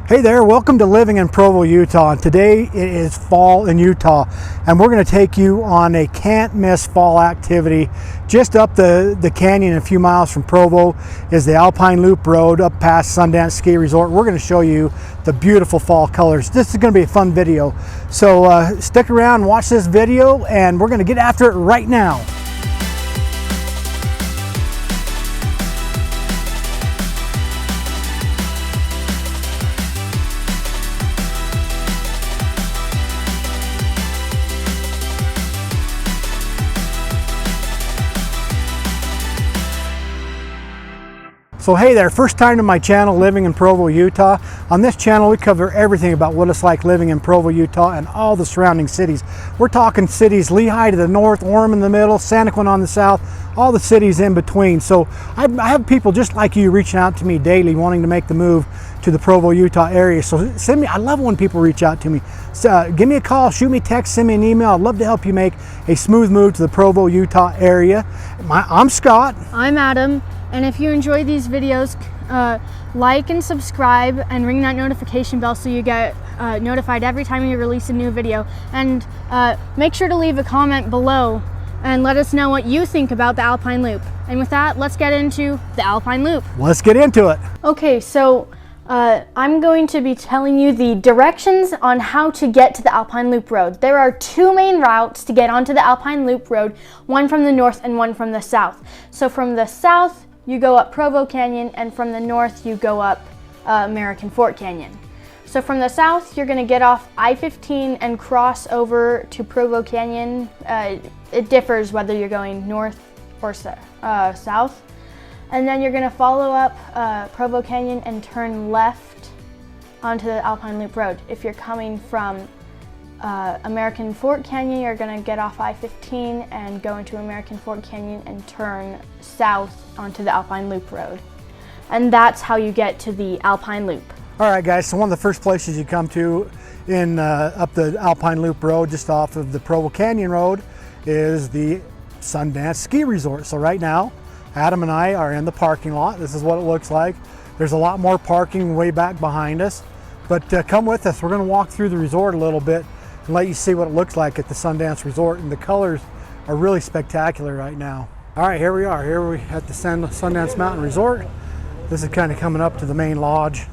Hey there, welcome to Living in Provo, Utah. And today it is fall in Utah, and we're going to take you on a can't miss fall activity. Just up the canyon a few miles from Provo is the Alpine Loop road up past Sundance Ski Resort. We're going to show you the beautiful fall colors. This is going to be a fun video. So stick around, watch this video, and we're going to get after it right now. So hey there, first time to my channel, Living in Provo, Utah. On this channel, we cover everything about what it's like living in Provo, Utah and all the surrounding cities. We're talking cities, Lehigh to the north, Orem in the middle, Santaquin on the south, all the cities in between. So I have people just like you reaching out to me daily wanting to make the move to the Provo, Utah area. So send me, I love when people reach out to me. So, give me a call, shoot me a text, send me an email. I'd love to help you make a smooth move to the Provo, Utah area. I'm Scott. I'm Adam. And if you enjoy these videos, like and subscribe and ring that notification bell so you get notified every time we release a new video. And make sure to leave a comment below and let us know what you think about the Alpine Loop. And with that, let's get into the Alpine Loop. Let's get into it. Okay, so I'm going to be telling you the directions on how to get to the Alpine Loop Road. There are two main routes to get onto the Alpine Loop Road, one from the north and one from the south. So from the south, you go up Provo Canyon, and from the north, you go up American Fork Canyon. So from the south, you're gonna get off I-15 and cross over to Provo Canyon. It differs whether you're going north or south. And then you're gonna follow up Provo Canyon and turn left onto the Alpine Loop Road. If you're coming from American Fork Canyon, you're gonna get off I-15 and go into American Fork Canyon and turn south onto the Alpine Loop Road. And that's how you get to the Alpine Loop. All right guys, so one of the first places you come to in up the Alpine Loop Road, just off of the Provo Canyon Road, is the Sundance Ski Resort. So right now, Adam and I are in the parking lot. This is what it looks like. There's a lot more parking way back behind us, but come with us. We're gonna walk through the resort a little bit and let you see what it looks like at the Sundance Resort, and the colors are really spectacular right now. All right, here we are. Here we at the Sundance Mountain Resort. This is kind of coming up to the main lodge,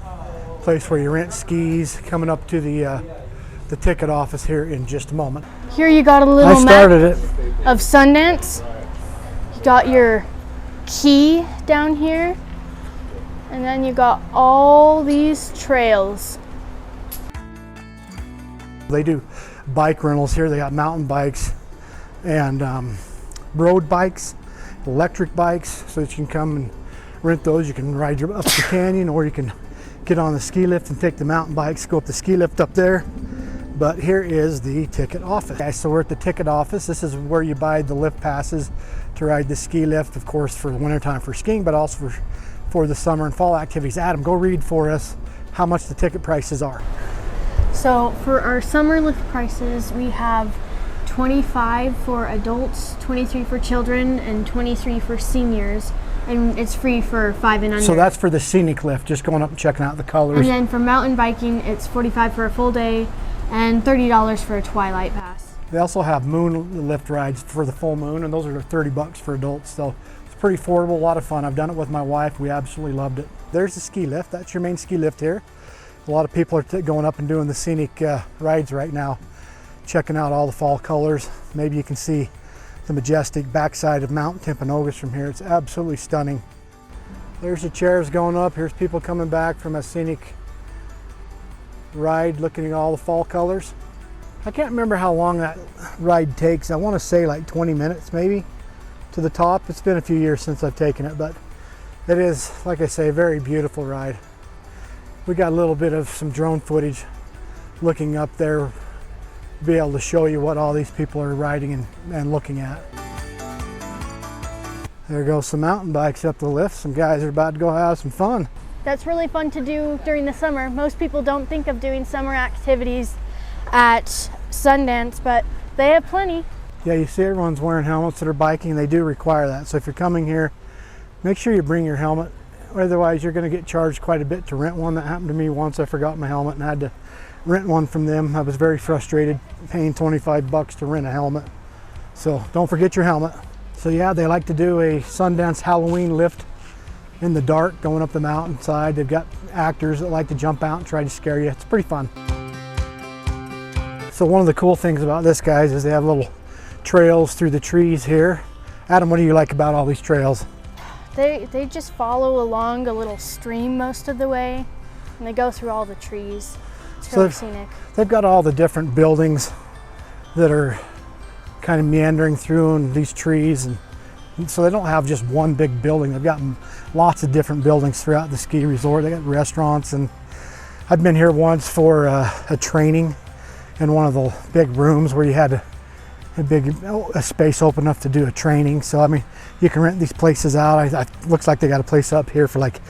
place where you rent skis, coming up to the ticket office here in just a moment. Here you got a little map of Sundance. You got your key down here, and then you got all these trails. They do bike rentals here. They got mountain bikes and road bikes, electric bikes, so that you can come and rent those. You can ride up the canyon, or you can get on the ski lift and take the mountain bikes, go up the ski lift up there. But here is the ticket office. Okay, so we're at the ticket office. This is where you buy the lift passes to ride the ski lift, of course, for the wintertime for skiing, but also for the summer and fall activities. Adam, go read for us how much the ticket prices are. So for our summer lift prices, we have $25 for adults, $23 for children, and $23 for seniors. And it's free for 5 and under. So that's for the scenic lift, just going up and checking out the colors. And then for mountain biking, it's $45 for a full day and $30 for a twilight pass. They also have moon lift rides for the full moon, and those are $30 for adults. So it's pretty affordable, a lot of fun. I've done it with my wife. We absolutely loved it. There's the ski lift. That's your main ski lift here. A lot of people are going up and doing the scenic rides right now, checking out all the fall colors. Maybe you can see the majestic backside of Mount Timpanogos from here. It's absolutely stunning. There's the chairs going up. Here's people coming back from a scenic ride, looking at all the fall colors. I can't remember how long that ride takes. I want to say like 20 minutes maybe to the top. It's been a few years since I've taken it, but it is, like I say, a very beautiful ride. We got a little bit of some drone footage looking up there, be able to show you what all these people are riding and looking at. There goes some mountain bikes up the lift. Some guys are about to go have some fun. That's really fun to do during the summer. Most people don't think of doing summer activities at Sundance, but they have plenty. Yeah, you see everyone's wearing helmets that are biking. They do require that. So if you're coming here, make sure you bring your helmet Otherwise, you're going to get charged quite a bit to rent one. That happened to me once. I forgot my helmet and had to rent one from them. I was very frustrated paying 25 bucks to rent a helmet. So don't forget your helmet. So yeah, they like to do a Sundance Halloween lift in the dark going up the mountainside. They've got actors that like to jump out and try to scare you. It's pretty fun. So one of the cool things about this, guys, is they have little trails through the trees here. Adam, what do you like about all these trails? They just follow along a little stream most of the way, and they go through all the trees. It's really scenic. They've got all the different buildings that are kind of meandering through in these trees, and so they don't have just one big building. They've got lots of different buildings throughout the ski resort. They got restaurants, and I've been here once for a training in one of the big rooms where you had a space open enough to do a training. So I mean, you can rent these places out. Looks like they got a place up here for like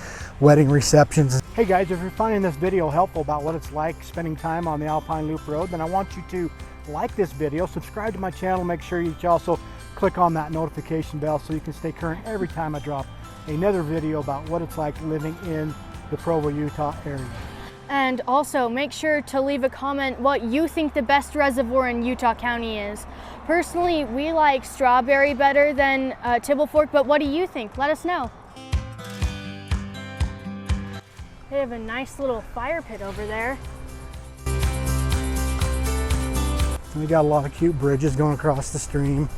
wedding receptions. Hey guys, if you're finding this video helpful about what it's like spending time on the Alpine Loop Road, then I want you to like this video, subscribe to my channel, make sure you also click on that notification bell so you can stay current every time I drop another video about what it's like living in the Provo, Utah area. And also make sure to leave a comment what you think the best reservoir in Utah County is. Personally, we like Strawberry better than Tibble Fork, but what do you think? Let us know. They have a nice little fire pit over there. We got a lot of cute bridges going across the stream.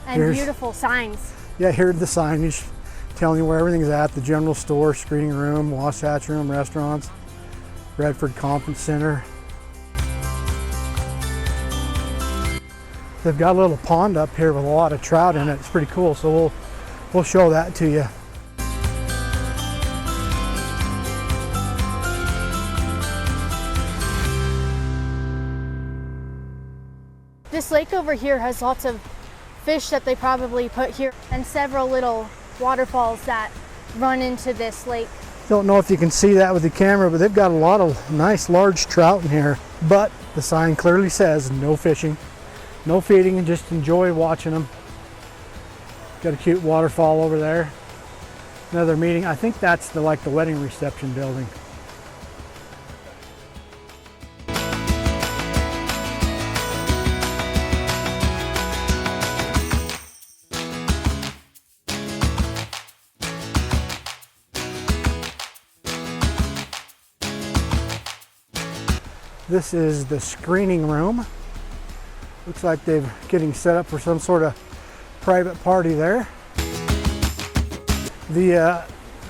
And beautiful signs. Yeah, here's the signage telling you where everything's at. The general store, screening room, Wasatch room, restaurants, Redford Conference Center. They've got a little pond up here with a lot of trout in it. It's pretty cool, so we'll show that to you. This lake over here has lots of fish that they probably put here, and several little waterfalls that run into this lake. Don't know if you can see that with the camera, but they've got a lot of nice large trout in here. But the sign clearly says no fishing, no feeding, and just enjoy watching them. Got a cute waterfall over there. Another meeting. I think that's the wedding reception building. This is the screening room. Looks like they're getting set up for some sort of private party there.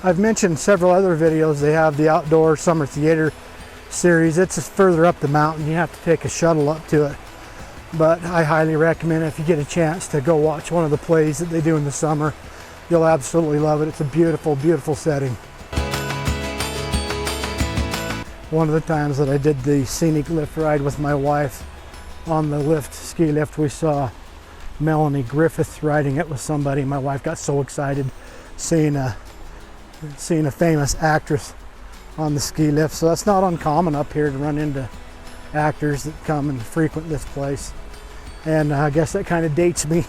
I've mentioned several other videos. They have the outdoor summer theater series. It's just further up the mountain. You have to take a shuttle up to it. But I highly recommend if you get a chance to go watch one of the plays that they do in the summer. You'll absolutely love it. It's a beautiful, beautiful setting. One of the times that I did the scenic lift ride with my wife on the ski lift, we saw Melanie Griffith riding it with somebody. My wife got so excited seeing a famous actress on the ski lift. So that's not uncommon up here to run into actors that come and frequent this place. And I guess that kind of dates me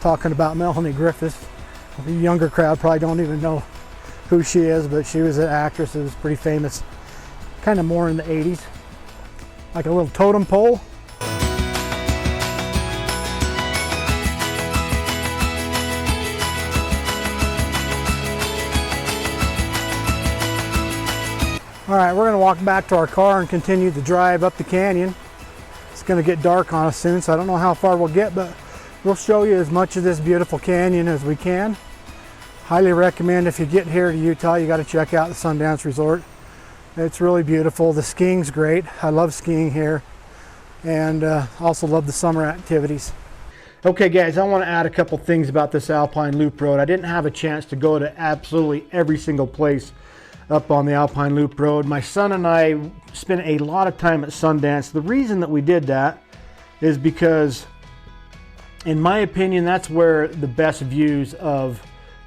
talking about Melanie Griffith. The younger crowd probably don't even know who she is, but she was an actress that was pretty famous. Kind of more in the 80s, like a little totem pole. All right, we're gonna walk back to our car and continue the drive up the canyon. It's gonna get dark on us soon, so I don't know how far we'll get, but we'll show you as much of this beautiful canyon as we can. Highly recommend if you get here to Utah, you gotta check out the Sundance Resort. It's really beautiful. The skiing's great. I love skiing here, and also love the summer activities. Okay guys, I want to add a couple things about this Alpine Loop Road. I didn't have a chance to go to absolutely every single place up on the Alpine Loop Road. My son and I spent a lot of time at Sundance. The reason that we did that is because, in my opinion, that's where the best views of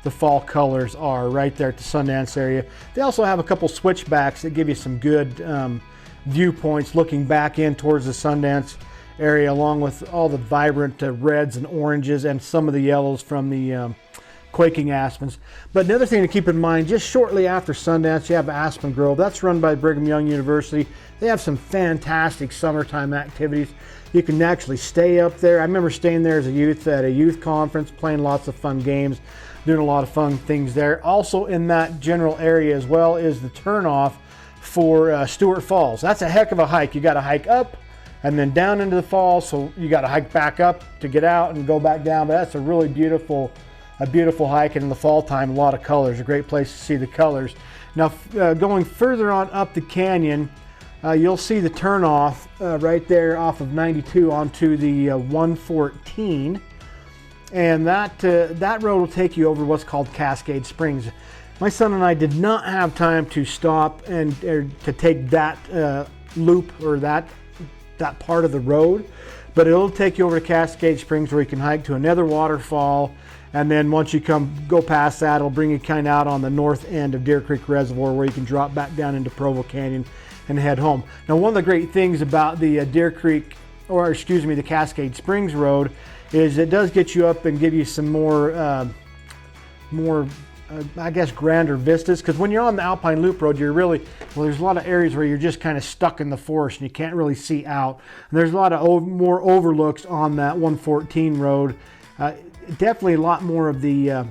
the fall colors are, right there at the Sundance area. They also have a couple switchbacks that give you some good viewpoints looking back in towards the Sundance area, along with all the vibrant reds and oranges and some of the yellows from the quaking aspens. But another thing to keep in mind, just shortly after Sundance, you have Aspen Grove. That's run by Brigham Young University. They have some fantastic summertime activities. You can actually stay up there. I remember staying there as a youth at a youth conference, playing lots of fun games, doing a lot of fun things there. Also in that general area as well is the turnoff for Stewart Falls. That's a heck of a hike. You got to hike up and then down into the falls, so you got to hike back up to get out and go back down. But that's a really beautiful hike, and in the fall time, a lot of colors. A great place to see the colors. Now, going further on up the canyon, you'll see the turnoff right there off of 92 onto the 114, and that road will take you over what's called Cascade Springs. My son and I did not have time to stop and to take that loop or that part of the road, but it'll take you over to Cascade Springs where you can hike to another waterfall, and then once you go past that, it'll bring you kind of out on the north end of Deer Creek Reservoir where you can drop back down into Provo Canyon and head home. Now, one of the great things about the the Cascade Springs Road is it does get you up and give you some more I guess grander vistas, because when you're on the Alpine Loop Road, there's a lot of areas where you're just kind of stuck in the forest and you can't really see out. And there's a lot of more overlooks on that 114 road. Definitely a lot more of the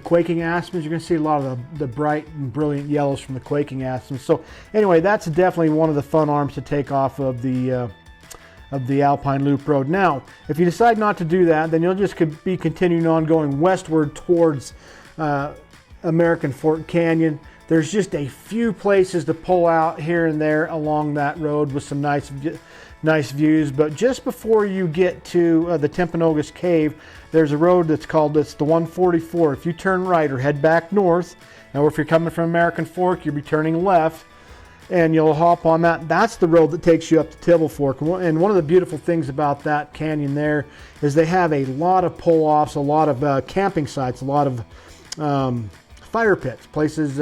quaking aspens. You're going to see a lot of the bright and brilliant yellows from the quaking aspens. So anyway, that's definitely one of the fun arms to take off of the Alpine Loop Road. Now, if you decide not to do that, then you'll just be continuing on going westward towards American Fork Canyon. There's just a few places to pull out here and there along that road with some nice views, but just before you get to the Timpanogos Cave, there's a road it's the 144. If you turn right or head back north, or if you're coming from American Fork, you'll be turning left, and you'll hop on that. That's the road that takes you up to Tibble Fork. And one of the beautiful things about that canyon there is they have a lot of pull-offs, a lot of camping sites, a lot of fire pits, places.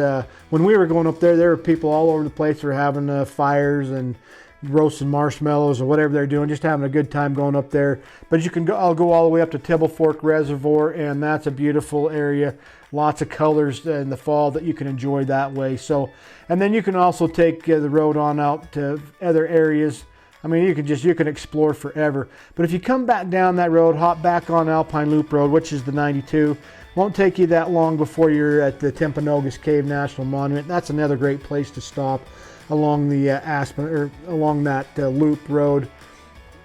When we were going up there were people all over the place who were having fires and roasting marshmallows or whatever they're doing, just having a good time going up there. But I'll go all the way up to Tibble Fork Reservoir, and that's a beautiful area. Lots of colors in the fall that you can enjoy that way. So, and then you can also take the road on out to other areas. I mean, you can explore forever. But if you come back down that road, hop back on Alpine Loop Road, which is the 92, won't take you that long before you're at the Timpanogos Cave National Monument. That's another great place to stop along the along that loop road.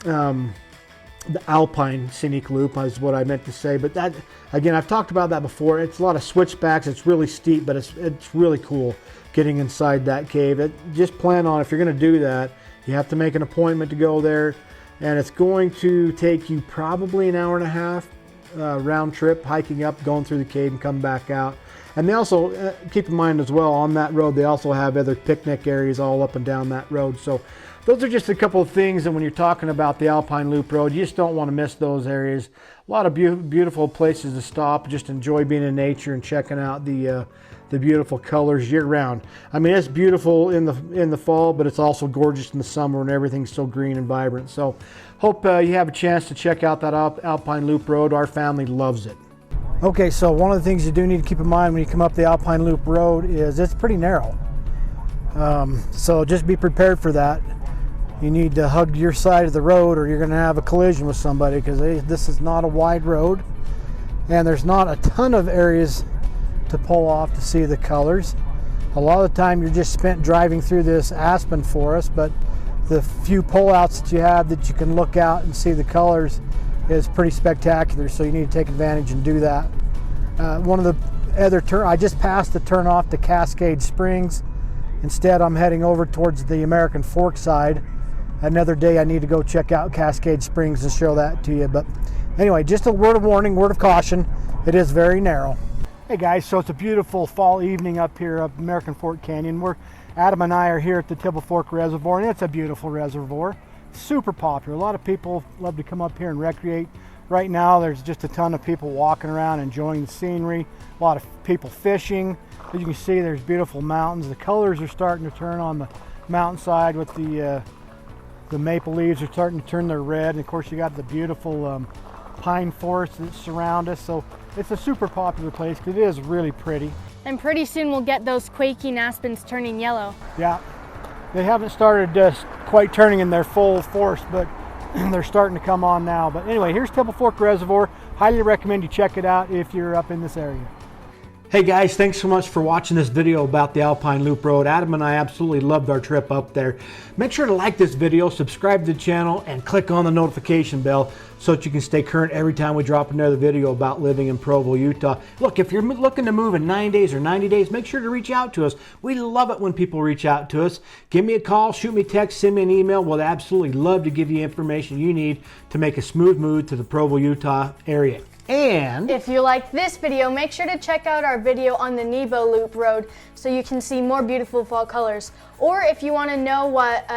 The Alpine Scenic Loop is what I meant to say. But that, again, I've talked about that before. It's a lot of switchbacks. It's really steep, but it's really cool getting inside that cave. Just plan on, if you're going to do that, you have to make an appointment to go there, and it's going to take you probably an hour and a half round trip, hiking up, going through the cave and come back out. And they also, keep in mind as well, on that road, they also have other picnic areas all up and down that road. So those are just a couple of things that when you're talking about the Alpine Loop Road, you just don't want to miss those areas. A lot of beautiful places to stop, just enjoy being in nature and checking out the beautiful colors year round. I mean, it's beautiful in the fall, but it's also gorgeous in the summer when everything's so green and vibrant. So hope you have a chance to check out that Alpine Loop Road. Our family loves it. Okay, so one of the things you do need to keep in mind when you come up the Alpine Loop Road is it's pretty narrow. So just be prepared for that. You need to hug your side of the road or you're going to have a collision with somebody, because this is not a wide road and there's not a ton of areas to pull off to see the colors. A lot of the time you're just spent driving through this aspen forest, but the few pullouts that you have that you can look out and see the colors is pretty spectacular, so you need to take advantage and do that. One of the other I just passed the turn off to Cascade Springs. Instead, I'm heading over towards the American Fork side. Another day I need to go check out Cascade Springs and show that to you. But anyway, just a word of warning, word of caution, it is very narrow. Hey guys, so it's a beautiful fall evening up here up American Fork Canyon. Adam and I are here at the Tibble Fork Reservoir, and it's a beautiful reservoir. Super popular. A lot of people love to come up here and recreate. Right now there's just a ton of people walking around enjoying the scenery. A lot of people fishing. As you can see, there's beautiful mountains. The colors are starting to turn on the mountainside with the maple leaves are starting to turn their red. And of course you got the beautiful pine forests that surround us. So it's a super popular place because it is really pretty. And pretty soon we'll get those quaking aspens turning yellow. Yeah, they haven't started quite turning in their full force, but they're starting to come on now. But anyway, here's Tibble Fork Reservoir. Highly recommend you check it out if you're up in this area. Hey guys, thanks so much for watching this video about the Alpine Loop Road. Adam and I absolutely loved our trip up there. Make sure to like this video, subscribe to the channel, and click on the notification bell so that you can stay current every time we drop another video about living in Provo, Utah. Look, if you're looking to move in 9 days or 90 days, make sure to reach out to us. We love it when people reach out to us. Give me a call, shoot me a text, send me an email. We'll absolutely love to give you information you need to make a smooth move to the Provo, Utah area. And if you like this video, make sure to check out our video on the Nebo Loop Road so you can see more beautiful fall colors. Or if you want to know what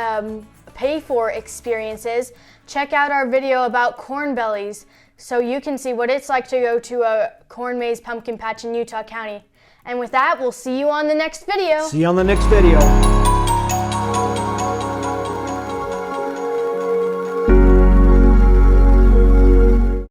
pay for experience is, check out our video about corn bellies so you can see what it's like to go to a corn maze pumpkin patch in Utah County. And with that, we'll see you on the next video. See you on the next video.